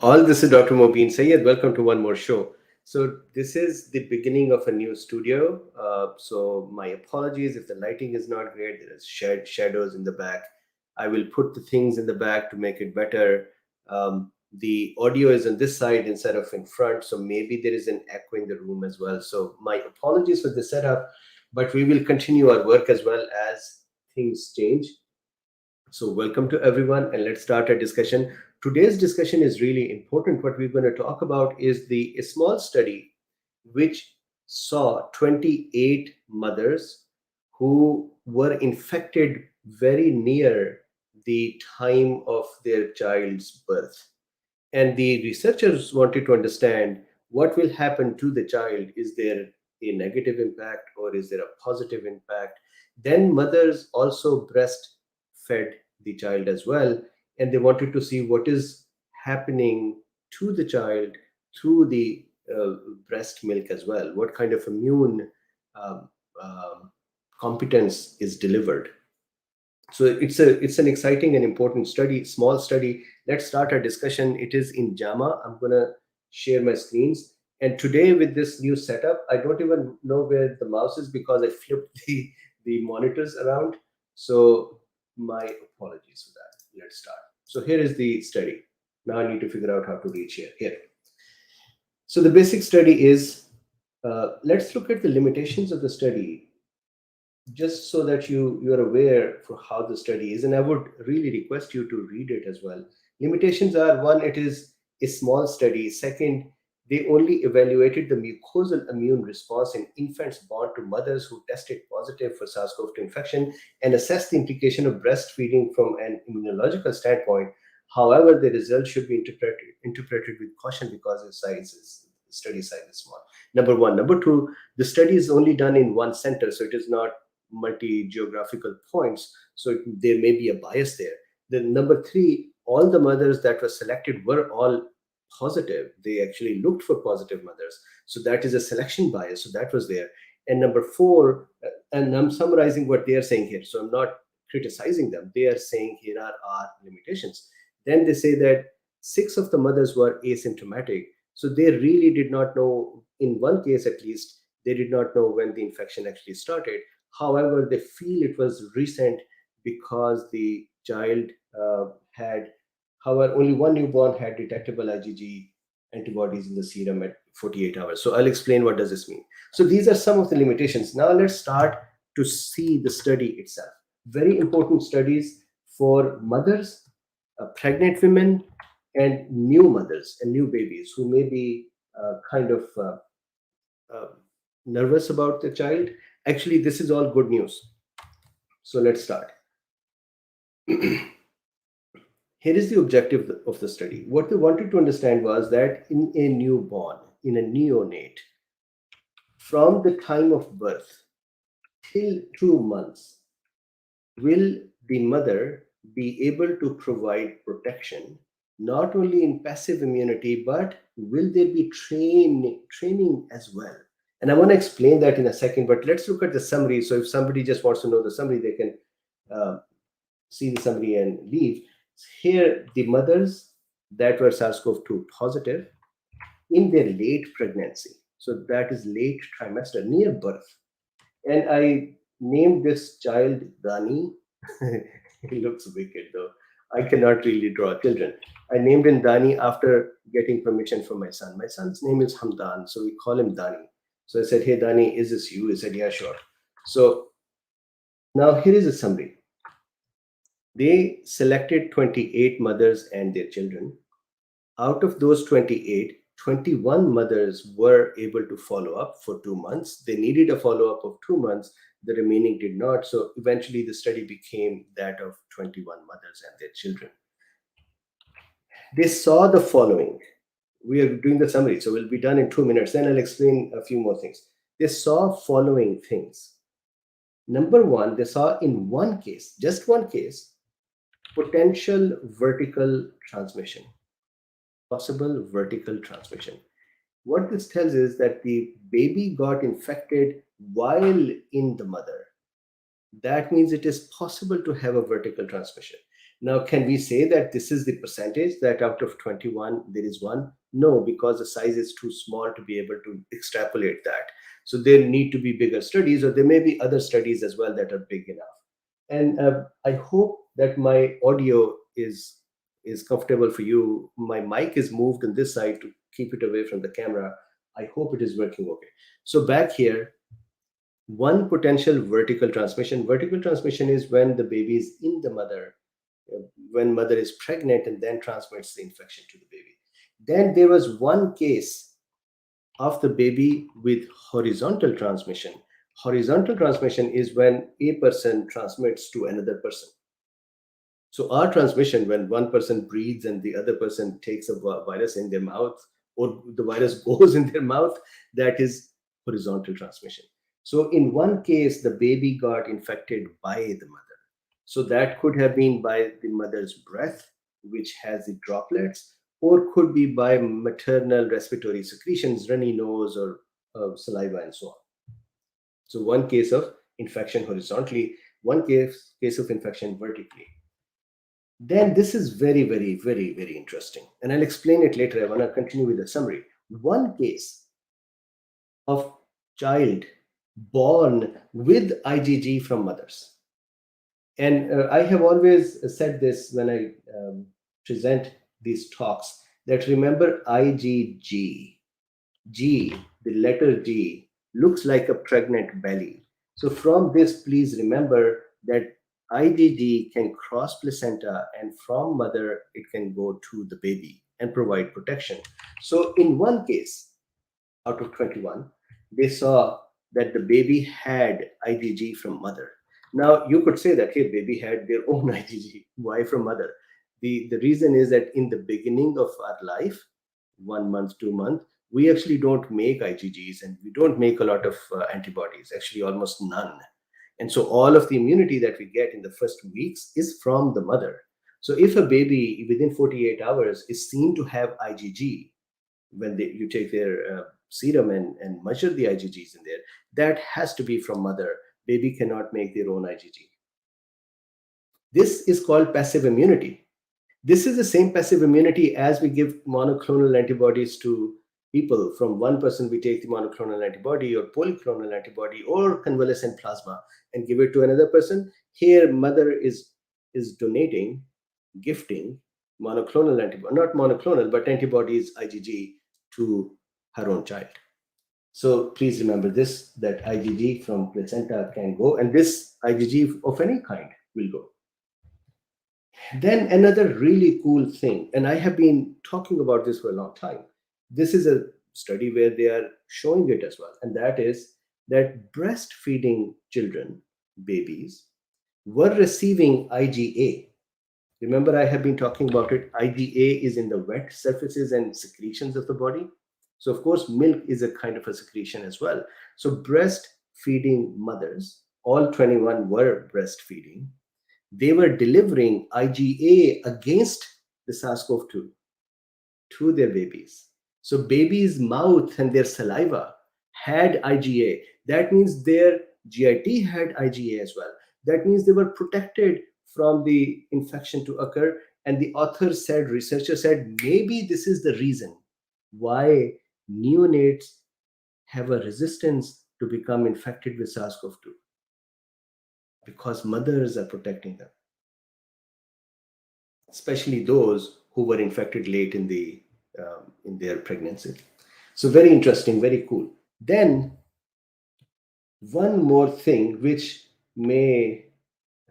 All this is Dr. Mobeen Sayed. Welcome to one more show. So this is the beginning of a new studio. So my apologies if the lighting is not great. There is shadows in the back. I will put the things in the back to make it better. The audio is on this side instead of in front, so maybe there is an echo in the room as well. So my apologies for the setup, but we will continue our work as well as things change. So welcome to everyone, and let's start our discussion. Today's discussion is really important. What we're going to talk about is a small study which saw 28 mothers who were infected very near the time of their child's birth. And the researchers wanted to understand what will happen to the child. Is there a negative impact or is there a positive impact? Then mothers also breastfed the child as well, and they wanted to see what is happening to the child through the breast milk as well. What kind of immune um, um, competence is delivered. So it's an exciting and important study, small study. Let's start our discussion. It is in JAMA. I'm gonna share my screens. And today with this new setup, I don't even know where the mouse is because I flipped the monitors around. So my apologies for that. Let's start. So here is the study. Now I need to figure out how to reach here. Here. So the basic study is, let's look at the limitations of the study, just so that you're aware for how the study is, and I would really request you to read it as well. Limitations are: one, it is a small study; second, they only evaluated the mucosal immune response in infants born to mothers who tested positive for SARS-CoV-2 infection and assessed the implication of breastfeeding from an immunological standpoint. However, the results should be interpreted with caution because the study size is small. Number one. Number two, the study is only done in one center, so it is not multi-geographical points, so there may be a bias there. Then number three, all the mothers that were selected were all positive. They actually looked for positive mothers, so that is a selection bias, so that was there. And number four, and I'm summarizing what they are saying here, so I'm not criticizing them. They are saying here are our limitations. Then they say that 6 of the mothers were asymptomatic, so they really did not know, in one case at least, they did not know when the infection actually started. However, they feel it was recent because the child had, however, only one newborn had detectable IgG antibodies in the serum at 48 hours. So I'll explain what does this mean. So these are some of the limitations. Now let's start to see the study itself. Very important studies for mothers, pregnant women, and new mothers and new babies who may be kind of uh, nervous about the child. Actually, this is all good news. So let's start. Here is the objective of the study. What they wanted to understand was that in a newborn, in a neonate, from the time of birth till 2 months, will the mother be able to provide protection, not only in passive immunity, but will there be training as well? And I want to explain that in a second, but let's look at the summary. So if somebody just wants to know the summary, they can see the summary and leave. Here, the mothers that were SARS-CoV-2 positive in their late pregnancy. So that is late trimester, near birth. And I named this child Dani. He looks wicked though. I cannot really draw children. I named him Dani after getting permission from my son. My son's name is Hamdan, so we call him Dani. So I said, "Hey Dani, is this you?" He said, "Yeah, sure." So now here is a summary. They selected 28 mothers and their children. Out of those 28, 21 mothers were able to follow up for 2 months. They needed a follow-up of 2 months. The remaining did not. So eventually the study became that of 21 mothers and their children. They saw the following. We are doing the summary, so we'll be done in 2 minutes. Then I'll explain a few more things. They saw following things. Number one, they saw in one case, just one case, potential vertical transmission. Possible vertical transmission. What this tells is that the baby got infected while in the mother. That means it is possible to have a vertical transmission. Now, can we say that this is the percentage, that out of 21 there is one? No, because the size is too small to be able to extrapolate that. So there need to be bigger studies, or there may be other studies as well that are big enough. And I hope that my audio is comfortable for you. My mic is moved on this side to keep it away from the camera. I hope it is working okay. So back here, one potential vertical transmission. Vertical transmission is when the baby is in the mother, when mother is pregnant and then transmits the infection to the baby. Then there was one case of the baby with horizontal transmission. Horizontal transmission is when a person transmits to another person. So our transmission, when one person breathes and the other person takes a virus in their mouth, or the virus goes in their mouth, that is horizontal transmission. So in one case, the baby got infected by the mother. So that could have been by the mother's breath, which has the droplets, or could be by maternal respiratory secretions, runny nose or saliva and so on. So one case of infection horizontally, one case of infection vertically. Then this is very, very, very, very interesting. And I'll explain it later. I want to continue with the summary. One case of child born with IgG from mothers. And I have always said this when I present these talks, that remember IgG, G, the letter G, looks like a pregnant belly. So from this, please remember that IgG can cross placenta, and from mother, it can go to the baby and provide protection. So in one case out of 21, they saw that the baby had IgG from mother. Now, you could say that, hey, baby had their own IgG. Why from mother? The reason is that in the beginning of our life, 1 month, 2 months, we actually don't make IgGs, and we don't make a lot of antibodies, actually almost none. And so all of the immunity that we get in the first weeks is from the mother. So if a baby within 48 hours is seen to have IgG, when you take their serum and measure the IgGs in there, that has to be from mother. Baby cannot make their own IgG. This is called passive immunity. This is the same passive immunity as we give monoclonal antibodies to people. From one person, we take the monoclonal antibody or polyclonal antibody or convalescent plasma and give it to another person. Here, mother is donating, gifting monoclonal antibody, not monoclonal, but antibodies, IgG, to her own child. So please remember this, that IgG from placenta can go, and this IgG of any kind will go. Then another really cool thing, and I have been talking about this for a long time. This is a study where they are showing it as well, and that is that breastfeeding children, babies, were receiving IgA. Remember, I have been talking about it. IgA is in the wet surfaces and secretions of the body. So, of course, milk is a kind of a secretion as well. So, breastfeeding mothers, all 21 were breastfeeding. They were delivering IgA against the SARS-CoV-2 to their babies. So, baby's mouth and their saliva had IgA. That means their GIT had IgA as well. That means they were protected from the infection to occur. And the researcher said, maybe this is the reason why neonates have a resistance to become infected with SARS-CoV-2, because mothers are protecting them, especially those who were infected late in their pregnancy. So very interesting, very cool. Then one more thing which may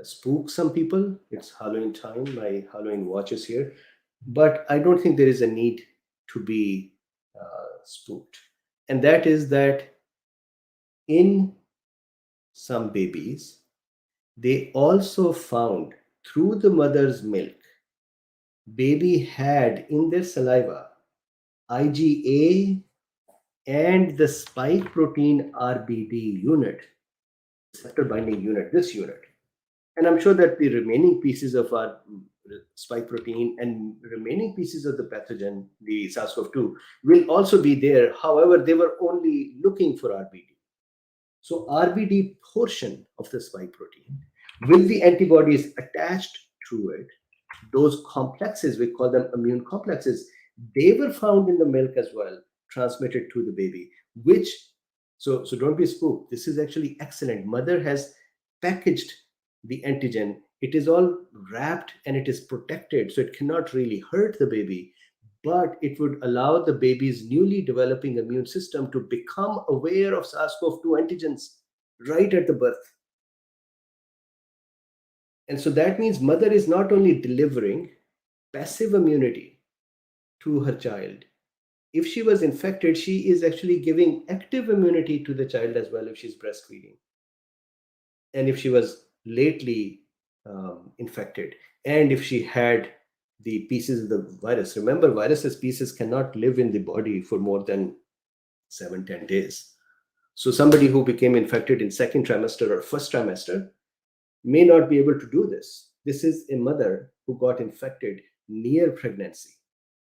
spook some people. It's Halloween time. My Halloween watch is here, but I don't think there is a need to be spooked. And that is that in some babies, they also found through the mother's milk, baby had in their saliva IgA and the spike protein RBD unit, receptor binding unit, this unit. And I'm sure that the remaining pieces of our spike protein and remaining pieces of the pathogen, the SARS-CoV-2, will also be there. However, they were only looking for RBD. So RBD portion of the spike protein, with the antibodies attached to it, those complexes, we call them immune complexes, they were found in the milk as well, transmitted to the baby, which, so don't be spooked. This is actually excellent. Mother has packaged the antigen. It is all wrapped and it is protected, so it cannot really hurt the baby, but it would allow the baby's newly developing immune system to become aware of SARS-CoV-2 antigens right at the birth. And so that means mother is not only delivering passive immunity to her child. If she was infected, she is actually giving active immunity to the child as well if she's breastfeeding. And if she was lately infected, and if she had the pieces of the virus, remember, viruses pieces cannot live in the body for more than 7-10 days. So somebody who became infected in second trimester or first trimester may not be able to do this. This is a mother who got infected near pregnancy,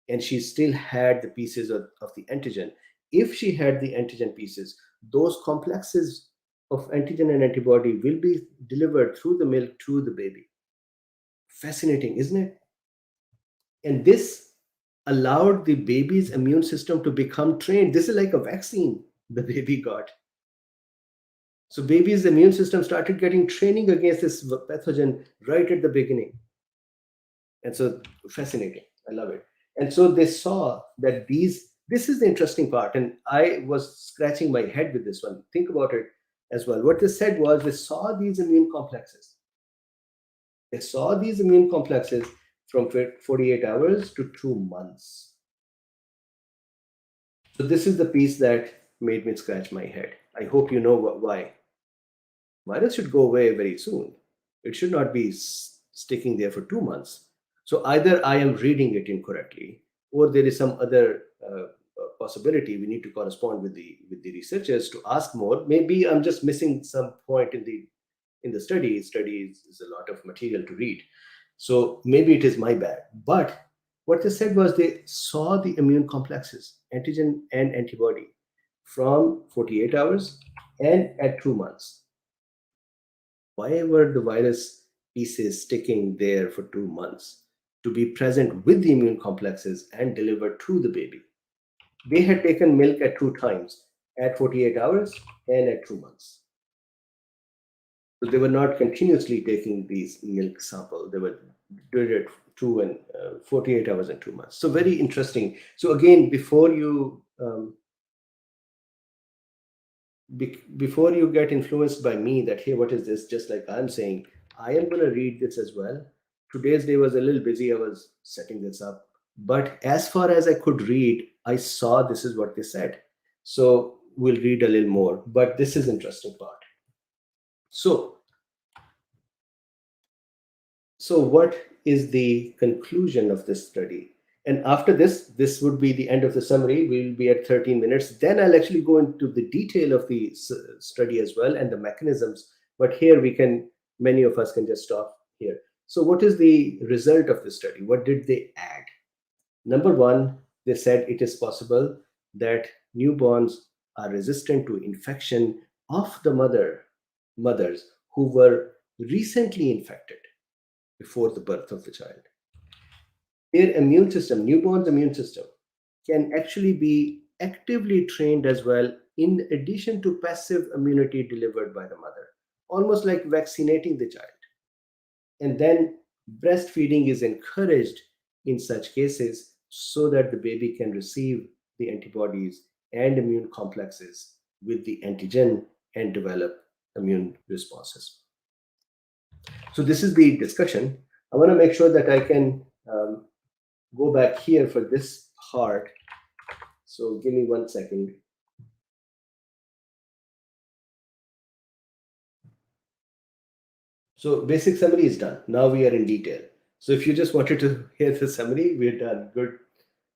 and she still had the pieces of the antigen. If she had the antigen pieces, those complexes of antigen and antibody will be delivered through the milk to the baby. Fascinating, isn't it? And this allowed the baby's immune system to become trained. This is like a vaccine the baby got. So baby's immune system started getting training against this pathogen right at the beginning. And so fascinating. I love it. And so they saw that this is the interesting part. And I was scratching my head with this one. Think about it as well. What they said was they saw these immune complexes. They saw these immune complexes from 48 hours to 2 months. So this is the piece that made me scratch my head. I hope you know why. Virus should go away very soon. It should not be sticking there for 2 months. So either I am reading it incorrectly, or there is some other possibility. We need to correspond with the researchers to ask more. Maybe I'm just missing some point in the study. Study is a lot of material to read. So maybe it is my bad. But what they said was they saw the immune complexes, antigen and antibody, from 48 hours and at 2 months. Why were the virus pieces sticking there for 2 months? To be present with the immune complexes and delivered to the baby. They had taken milk at 2 times, at 48 hours and at 2 months. So they were not continuously taking these milk sample. They were doing it 48 hours and 2 months. So very interesting. So again, before you get influenced by me that, hey, what is this? Just like I'm saying, I am going to read this as well. Today's day was a little busy. I was setting this up. But as far as I could read, I saw this is what they said. So we'll read a little more. But this is interesting part. So what is the conclusion of this study? And after this would be the end of the summary. We'll be at 13 minutes. Then I'll actually go into the detail of the study as well and the mechanisms. But here many of us can just stop here. So what is the result of the study? What did they add? Number one, they said it is possible that newborns are resistant to infection of the mothers who were recently infected before the birth of the child. Their immune system, newborn's immune system, can actually be actively trained as well, in addition to passive immunity delivered by the mother, almost like vaccinating the child. And then breastfeeding is encouraged in such cases so that the baby can receive the antibodies and immune complexes with the antigen and develop immune responses. So this is the discussion. I want to make sure that I can go back here for this part. So give me 1 second. So basic summary is done. Now we are in detail. So if you just wanted to hear the summary, we're done.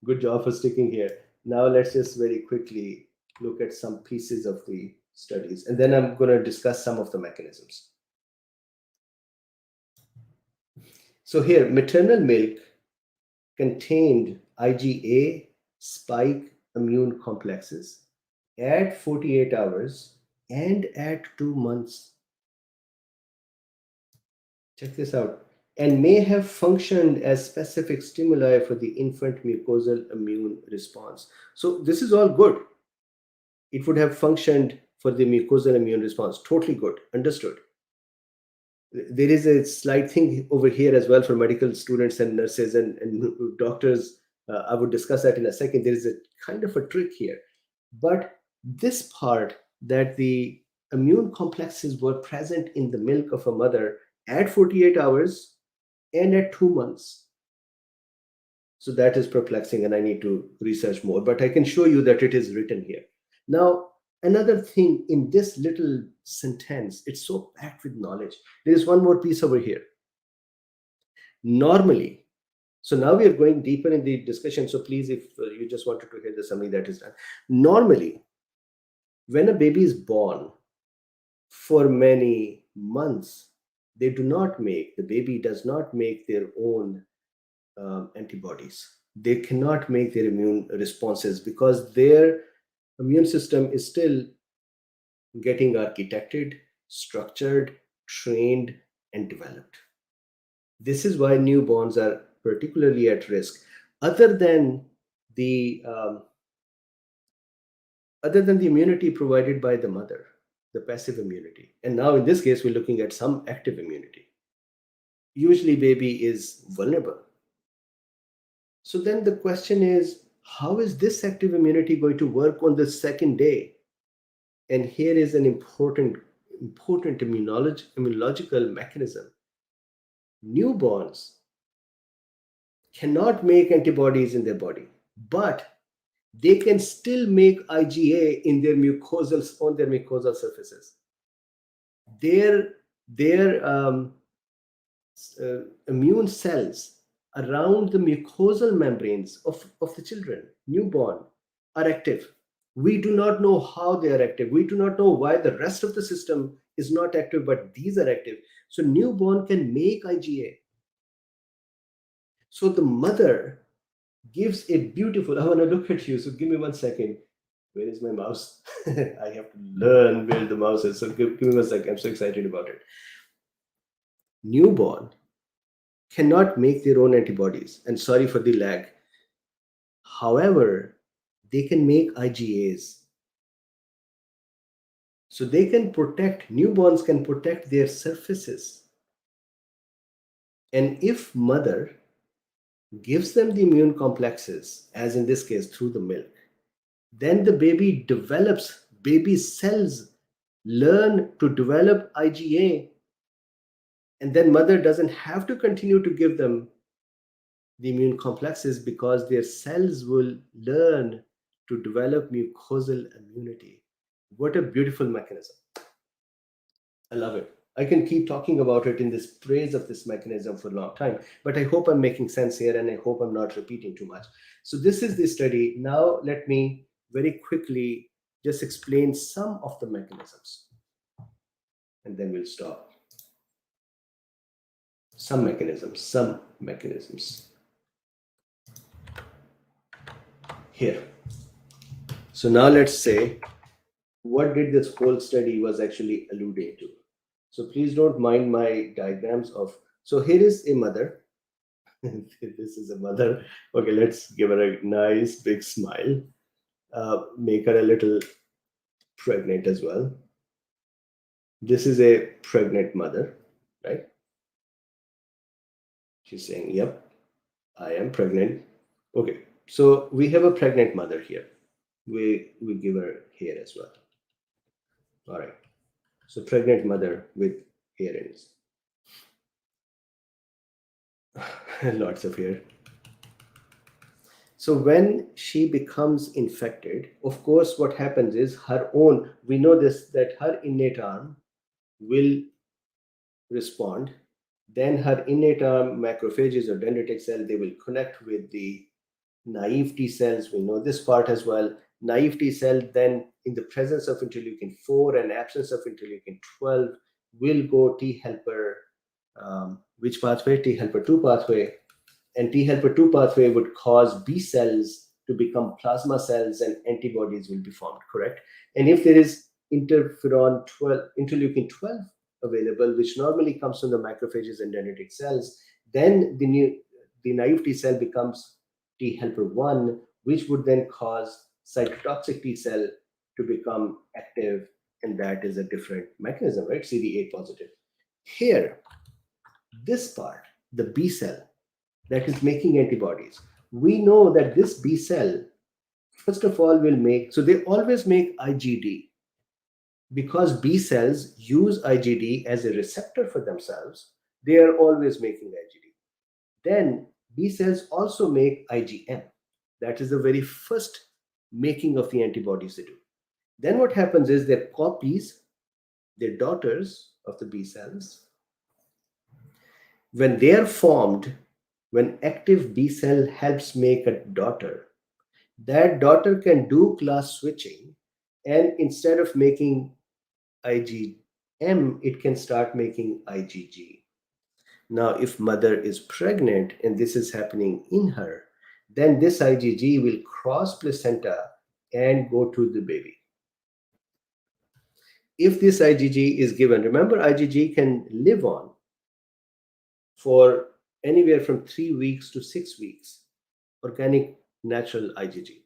Good job for sticking here. Now let's just very quickly look at some pieces of the studies, and then I'm going to discuss some of the mechanisms. So here, maternal milk contained IgA spike immune complexes at 48 hours and at 2 months. Check this out. and may have functioned as specific stimuli for the infant mucosal immune response. So this is all good. It would have functioned for the mucosal immune response. Totally good. Understood. There is a slight thing over here as well for medical students and nurses and doctors. I would discuss that in a second. There is a kind of a trick here. But this part, that the immune complexes were present in the milk of a mother at 48 hours and at 2 months. So that is perplexing, and I need to research more. But I can show you that it is written here. Now, another thing in this little sentence, it's so packed with knowledge. There is one more piece over here. Normally, so now we are going deeper in the discussion. So please, if you just wanted to hear the summary, that is done. Normally, when a baby is born, for many months, the baby does not make their own antibodies. They cannot make their immune responses because their immune system is still getting architected, structured, trained, and developed. This is why newborns are particularly at risk. Other than the immunity provided by the mother, the passive immunity, and now in this case we're looking at some active immunity. Usually, baby is vulnerable. So then the question is, how is this active immunity going to work on the second day? And here is an important immunological mechanism. Newborns cannot make antibodies in their body, but they can still make IgA in their mucosal surfaces. Their immune cells around the mucosal membranes of the children, newborn, are active. We do not know how they are active. We do not know why the rest of the system is not active, but these are active. So newborn can make IgA. So the mother gives a beautiful, I want to look at you, so give me 1 second. Where is my mouse? I have to learn where the mouse is. So give me 1 second. I'm so excited about it. Newborn cannot make their own antibodies, and sorry for the lag. However, they can make IgAs. So they can newborns can protect their surfaces. And if mother gives them the immune complexes, as in this case through the milk, then the baby cells learn to develop IgA, and then mother doesn't have to continue to give them the immune complexes because their cells will learn to develop mucosal immunity. What a beautiful mechanism. I love it. I can keep talking about it in this praise of this mechanism for a long time, but I hope I'm making sense here and I hope I'm not repeating too much. So this is the study. Now let me very quickly just explain some of the mechanisms and then we'll stop. Some mechanisms. Here. So now let's say, what did this whole study was actually alluding to? So please don't mind my diagrams of, so here is a mother. This is a mother. Okay, let's give her a nice big smile. Make her a little pregnant as well. This is a pregnant mother, right? She's saying, yep, I am pregnant. Okay, so we have a pregnant mother here. We give her hair as well. All right. So pregnant mother with hair ends. Lots of hair. So when she becomes infected, of course, what happens is we know this, that her innate arm will respond. Then her innate arm macrophages or dendritic cell, they will connect with the naive T cells. We know this part as well. Naive T cell then, in the presence of interleukin 4 and absence of interleukin 12, will go T helper, which pathway? T helper 2 pathway. And T helper 2 pathway would cause B cells to become plasma cells and antibodies will be formed, correct? And if there is interleukin 12 available, which normally comes from the macrophages and dendritic cells, Then the naive T cell becomes T helper 1, which would then cause cytotoxic T cell to become active, and that is a different mechanism, right? CD8 positive. Here, this part, the B cell that is making antibodies, we know that this B cell, first of all, will make, so they always make IgD, because B cells use IgD as a receptor for themselves. They are always making IgD. Then B cells also make IgM. That is the very first making of the antibodies they do. Then what happens is their copies, their daughters of the B cells, when they are formed, when active B cell helps make a daughter, that daughter can do class switching, and instead of making IgM, it can start making IgG. Now, if mother is pregnant and this is happening in her, then this IgG will cross placenta and go to the baby. If this IgG is given, remember IgG can live on for anywhere from 3 weeks to 6 weeks, organic natural IgG.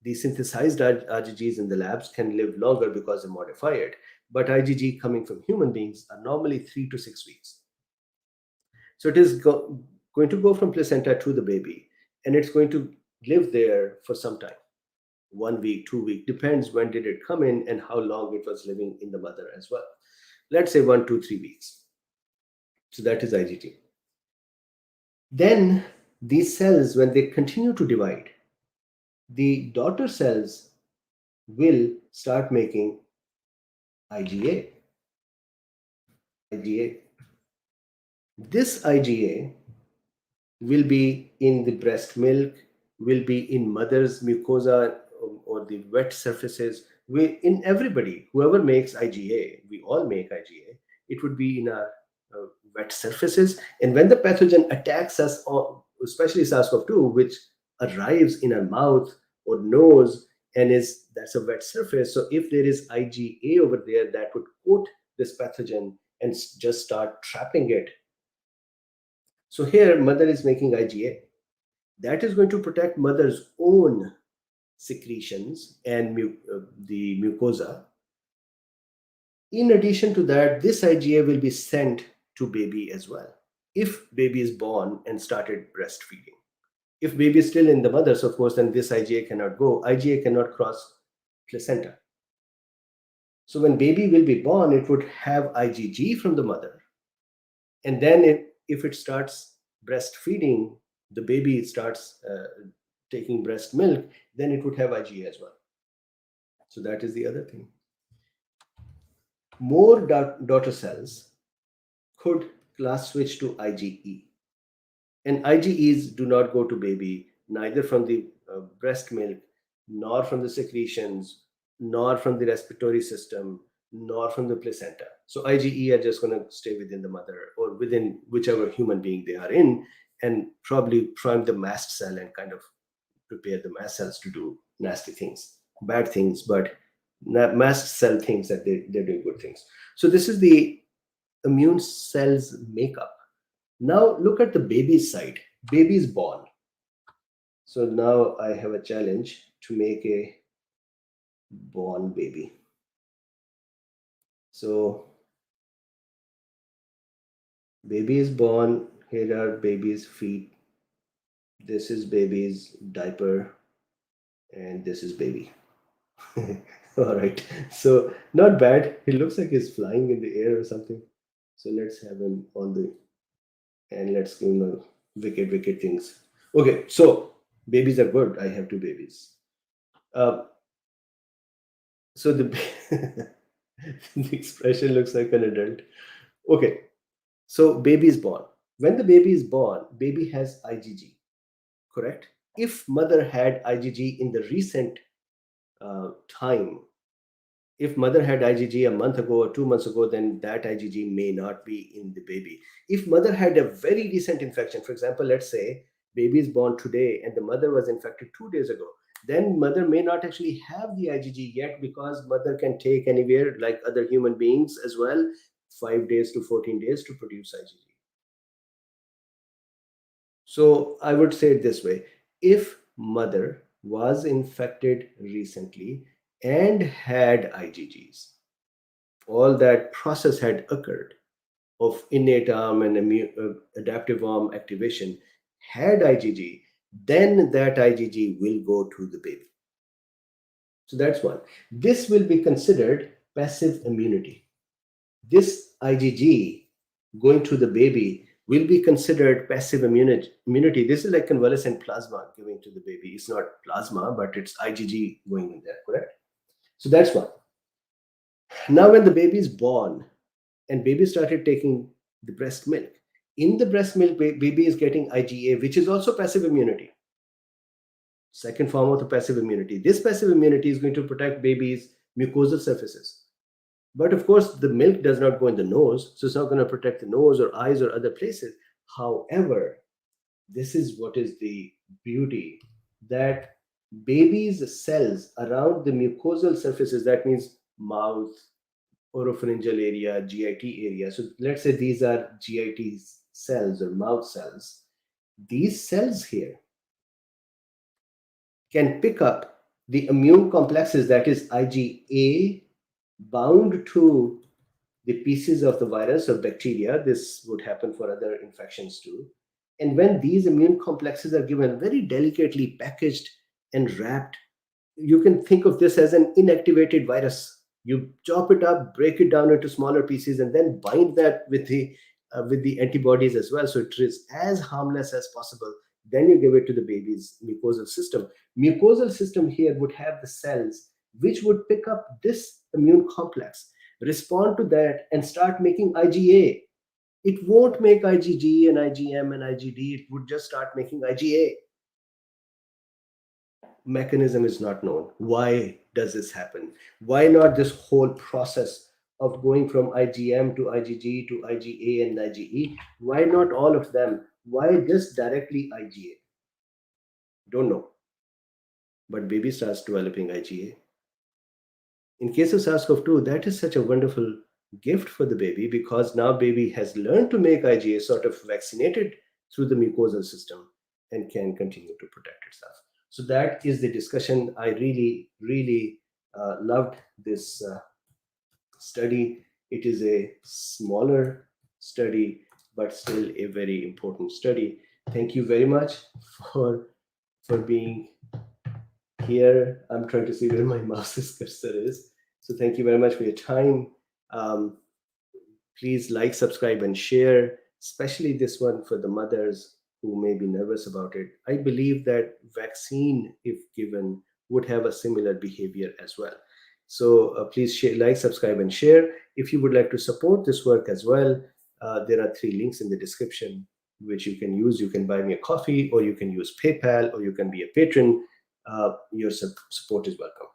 The synthesized IgGs in the labs can live longer because they modify it, but IgG coming from human beings are normally 3 to 6 weeks. So it is going to go from placenta to the baby, and it's going to live there for some time. 1 week, 2 weeks, depends when did it come in and how long it was living in the mother as well. Let's say 1, 2, 3 weeks. So that is IgG. Then these cells, when they continue to divide, the daughter cells will start making IgA. This IgA will be in the breast milk, will be in mother's mucosa or the wet surfaces. In everybody, whoever makes IgA, we all make IgA, it would be in our wet surfaces. And when the pathogen attacks us, especially SARS-CoV-2, which arrives in our mouth or nose, and that's a wet surface. So if there is IgA over there, that would coat this pathogen and just start trapping it. So here, mother is making IgA. That is going to protect mother's own secretions and the mucosa. In addition to that, this IgA will be sent to baby as well, if baby is born and started breastfeeding. If baby is still in the mother's, of course, then this IgA cannot go. IgA cannot cross placenta. So when baby will be born, it would have IgG from the mother. And then if it starts breastfeeding, the baby starts taking breast milk, then it would have IgA as well. So that is the other thing. More daughter cells could class switch to IgE. And IgEs do not go to baby, neither from the breast milk, nor from the secretions, nor from the respiratory system, nor from the placenta. So IgE are just going to stay within the mother or within whichever human being they are in, and probably prime the mast cell and kind of prepare the mast cells to do nasty things, bad things, but mast cell thinks that they're doing good things. So this is the immune cells makeup. Now look at the baby's side. Baby is born. So now I have a challenge to make a born baby. So baby is born. Here are baby's feet. This is baby's diaper. And this is baby. All right. So not bad. He looks like he's flying in the air or something. So let's have him on the, and let's give him a wicked things. Okay. So babies are good. I have 2 babies. So the the expression looks like an adult. Okay. So baby is born. When the baby is born, baby has IgG, correct? If mother had IgG in the recent time, if mother had IgG a month ago or 2 months ago, then that IgG may not be in the baby. If mother had a very recent infection, for example, let's say baby is born today and the mother was infected 2 days ago, then mother may not actually have the IgG yet, because mother can take anywhere, like other human beings as well, 5 days to 14 days to produce IgG. So I would say it this way: if mother was infected recently and had IgGs, all that process had occurred of innate arm and adaptive arm activation, had IgG, then that IgG will go to the baby. So that's one. This will be considered passive immunity. This IgG going to the baby will be considered passive immunity. This is like convalescent plasma giving to the baby. It's not plasma, but it's IgG going in there, correct? So that's one. Now, when the baby is born and baby started taking the breast milk, in the breast milk, baby is getting IgA, which is also passive immunity. Second form of the passive immunity. This passive immunity is going to protect baby's mucosal surfaces. But of course, the milk does not go in the nose, so it's not going to protect the nose or eyes or other places. However, this is what is the beauty, that baby's cells around the mucosal surfaces, that means mouth, oropharyngeal area, GIT area. So let's say these are GIT cells or mouth cells. These cells here can pick up the immune complexes, that is IgA, bound to the pieces of the virus or bacteria. This would happen for other infections too. And when these immune complexes are given very delicately packaged and wrapped, you can think of this as an inactivated virus. You chop it up, break it down into smaller pieces, and then bind that with the antibodies as well, so it is as harmless as possible. Then you give it to the baby's mucosal system. Mucosal system here would have the cells which would pick up this immune complex, respond to that, and start making IgA. It won't make IgG and IgM and IgD. It would just start making IgA. Mechanism is not known. Why does this happen? Why not this whole process of going from IgM to IgG to IgA and IgE? Why not all of them? Why just directly IgA? Don't know. But baby starts developing IgA. In case of SARS-CoV-2, that is such a wonderful gift for the baby, because now baby has learned to make IgA, sort of vaccinated through the mucosal system, and can continue to protect itself. So that is the discussion. I really loved this study. It is a smaller study, but still a very important study. Thank you very much for being here. I'm trying to see where my mouse's cursor is. So thank you very much for your time. Please like, subscribe, and share, especially this one for the mothers who may be nervous about it. I believe that vaccine, if given, would have a similar behavior as well. So please share, like, subscribe, and share. If you would like to support this work as well, there are 3 links in the description which you can use. You can buy me a coffee, or you can use PayPal, or you can be a patron. Your support is welcome.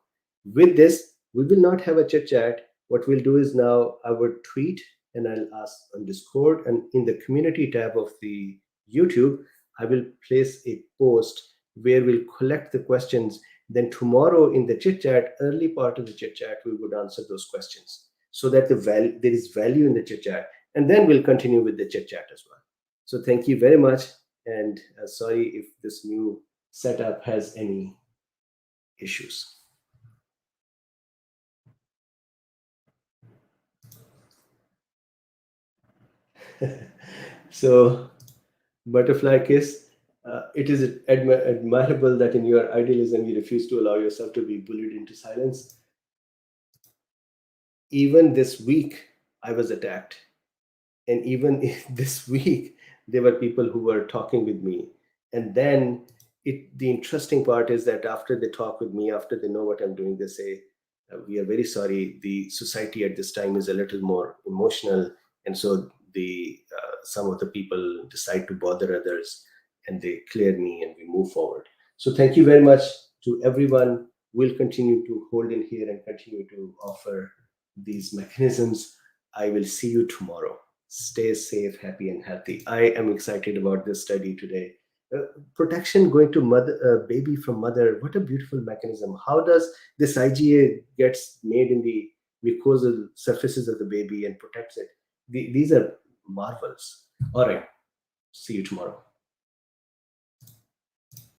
With this, we will not have a chit chat. What we'll do is now I would tweet, and I'll ask on Discord, and in the community tab of the YouTube, I will place a post where we'll collect the questions. Then tomorrow in the chit chat, early part of the chit chat, we would answer those questions, so that there is value in the chit chat, and then we'll continue with the chit chat as well. So thank you very much, and sorry if this new setup has any issues. So, butterfly kiss. It is admirable that in your idealism you refuse to allow yourself to be bullied into silence. Even this week, I was attacked, and even this week, there were people who were talking with me. And then the interesting part is that after they talk with me, after they know what I'm doing, they say, "We are very sorry. The society at this time is a little more emotional, and so some of the people decide to bother others, and they clear me, and we move forward." So thank you very much to everyone. We'll continue to hold in here and continue to offer these mechanisms. I will see you tomorrow. Stay safe, happy, and healthy. I am excited about this study today. Protection going to baby from mother. What a beautiful mechanism. How does this IgA gets made in the mucosal surfaces of the baby and protects it? These are marvels. All right. See you tomorrow.